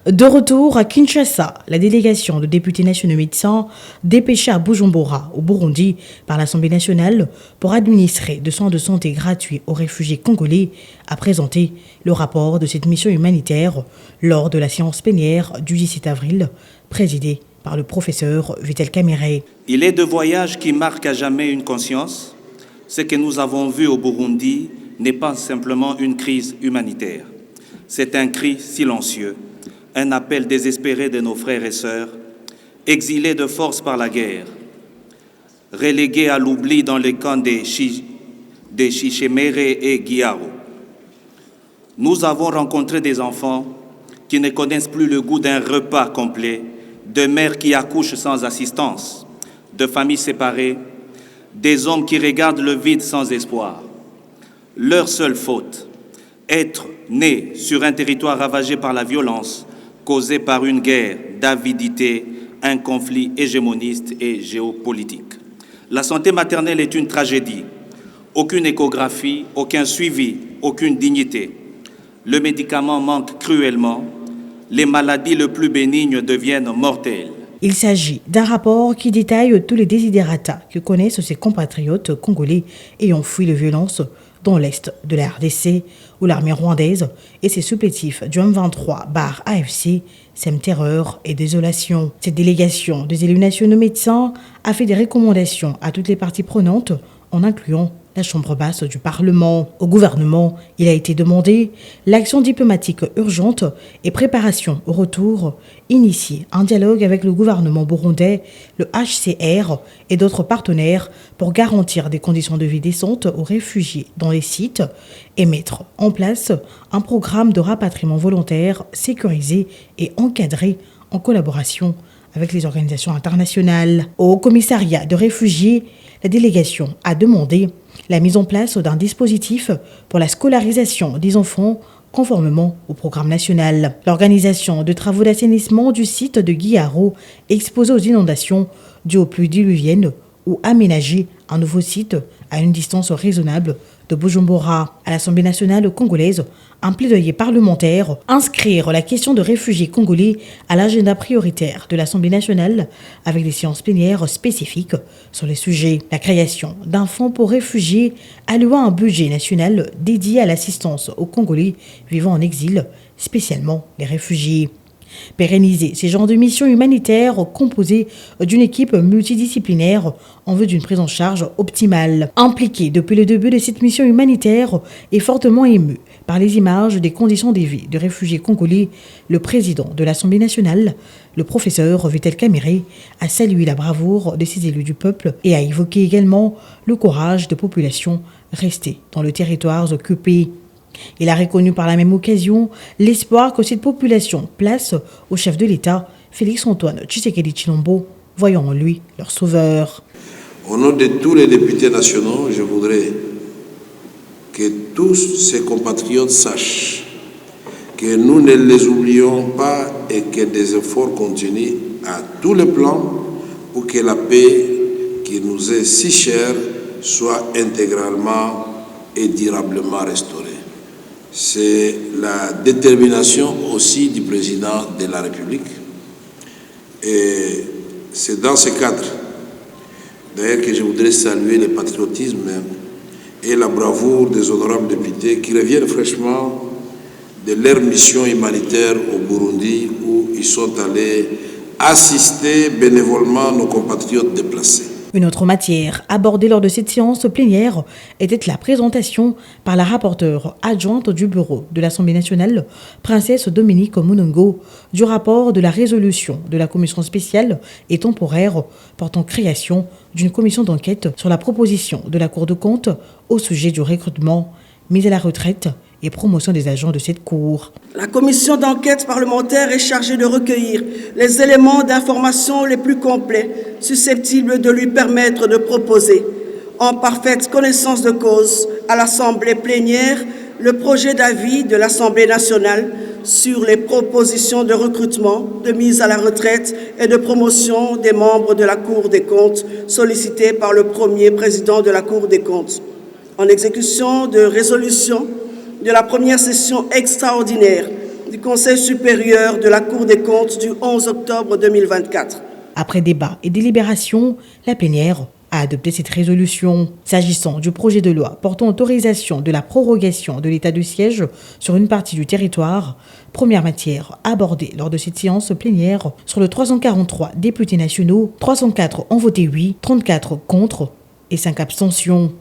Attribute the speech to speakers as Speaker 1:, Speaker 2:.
Speaker 1: De retour à Kinshasa, la délégation de députés nationaux médecins dépêchée à Bujumbura, au Burundi, par l'Assemblée nationale pour administrer des soins de santé gratuits aux réfugiés congolais a présenté le rapport de cette mission humanitaire lors de la séance plénière du 17 avril, présidée par le professeur Vital Kamerhe.
Speaker 2: Il est de voyages qui marquent à jamais une conscience. Ce que nous avons vu au Burundi n'est pas simplement une crise humanitaire. C'est un cri silencieux, un appel désespéré de nos frères et sœurs, exilés de force par la guerre, relégués à l'oubli dans les camps des Chichemere et Guiaro. Nous avons rencontré des enfants qui ne connaissent plus le goût d'un repas complet, de mères qui accouchent sans assistance, de familles séparées, des hommes qui regardent le vide sans espoir. Leur seule faute, être nés sur un territoire ravagé par la violence, causée par une guerre d'avidité, un conflit hégémoniste et géopolitique. La santé maternelle est une tragédie. Aucune échographie, aucun suivi, aucune dignité. Le médicament manque cruellement. Les maladies les plus bénignes deviennent mortelles.
Speaker 1: Il s'agit d'un rapport qui détaille tous les désidérata que connaissent ses compatriotes congolais ayant fui les violences dans l'est de la RDC, où l'armée rwandaise et ses supplétifs du M23/AFC sèment terreur et désolation. Cette délégation des élus nationaux médecins a fait des recommandations à toutes les parties prenantes, en incluant la Chambre basse du Parlement. Au gouvernement, il a été demandé l'action diplomatique urgente et préparation au retour, initier un dialogue avec le gouvernement burundais, le HCR et d'autres partenaires pour garantir des conditions de vie décentes aux réfugiés dans les sites et mettre en place un programme de rapatriement volontaire sécurisé et encadré en collaboration avec les organisations internationales. Au commissariat de réfugiés, la délégation a demandé la mise en place d'un dispositif pour la scolarisation des enfants conformément au programme national. L'organisation de travaux d'assainissement du site de Guiaro exposé aux inondations dues aux pluies diluviennes ou aménager un nouveau site à une distance raisonnable de Bujumbura. À l'Assemblée nationale congolaise, un plaidoyer parlementaire, inscrire la question de réfugiés congolais à l'agenda prioritaire de l'Assemblée nationale avec des séances plénières spécifiques sur les sujets. La création d'un fonds pour réfugiés allouant un budget national dédié à l'assistance aux Congolais vivant en exil, spécialement les réfugiés. Pérenniser ces genres de missions humanitaires composées d'une équipe multidisciplinaire en vue d'une prise en charge optimale. Impliqué depuis le début de cette mission humanitaire et fortement ému par les images des conditions de vie de réfugiés congolais, le président de l'Assemblée nationale, le professeur Vital Kamerhe, a salué la bravoure de ces élus du peuple et a évoqué également le courage de populations restées dans le territoire occupé. Il a reconnu par la même occasion l'espoir que cette population place au chef de l'État, Félix-Antoine Tshisekedi Tshilombo, voyant en lui leur sauveur.
Speaker 3: Au nom de tous les députés nationaux, je voudrais que tous ces compatriotes sachent que nous ne les oublions pas et que des efforts continuent à tous les plans pour que la paix qui nous est si chère soit intégralement et durablement restaurée. C'est la détermination aussi du président de la République. Et c'est dans ce cadre, d'ailleurs, que je voudrais saluer le patriotisme et la bravoure des honorables députés qui reviennent fraîchement de leur mission humanitaire au Burundi, où ils sont allés assister bénévolement nos compatriotes déplacés.
Speaker 1: Une autre matière abordée lors de cette séance plénière était la présentation par la rapporteure adjointe du bureau de l'Assemblée nationale, Princesse Dominique Munongo, du rapport de la résolution de la commission spéciale et temporaire portant création d'une commission d'enquête sur la proposition de la Cour des comptes au sujet du recrutement, mise à la retraite et promotion des agents de cette Cour.
Speaker 4: La commission d'enquête parlementaire est chargée de recueillir les éléments d'information les plus complets susceptibles de lui permettre de proposer, en parfaite connaissance de cause, à l'Assemblée plénière, le projet d'avis de l'Assemblée nationale sur les propositions de recrutement, de mise à la retraite et de promotion des membres de la Cour des comptes sollicitées par le premier président de la Cour des comptes. En exécution de résolution de la première session extraordinaire du Conseil supérieur de la Cour des comptes du 11 octobre 2024.
Speaker 1: Après débat et délibération, la plénière a adopté cette résolution. S'agissant du projet de loi portant autorisation de la prorogation de l'état de siège sur une partie du territoire, première matière abordée lors de cette séance plénière, sur le 343 députés nationaux, 304 ont voté oui, 34 contre et 5 abstentions.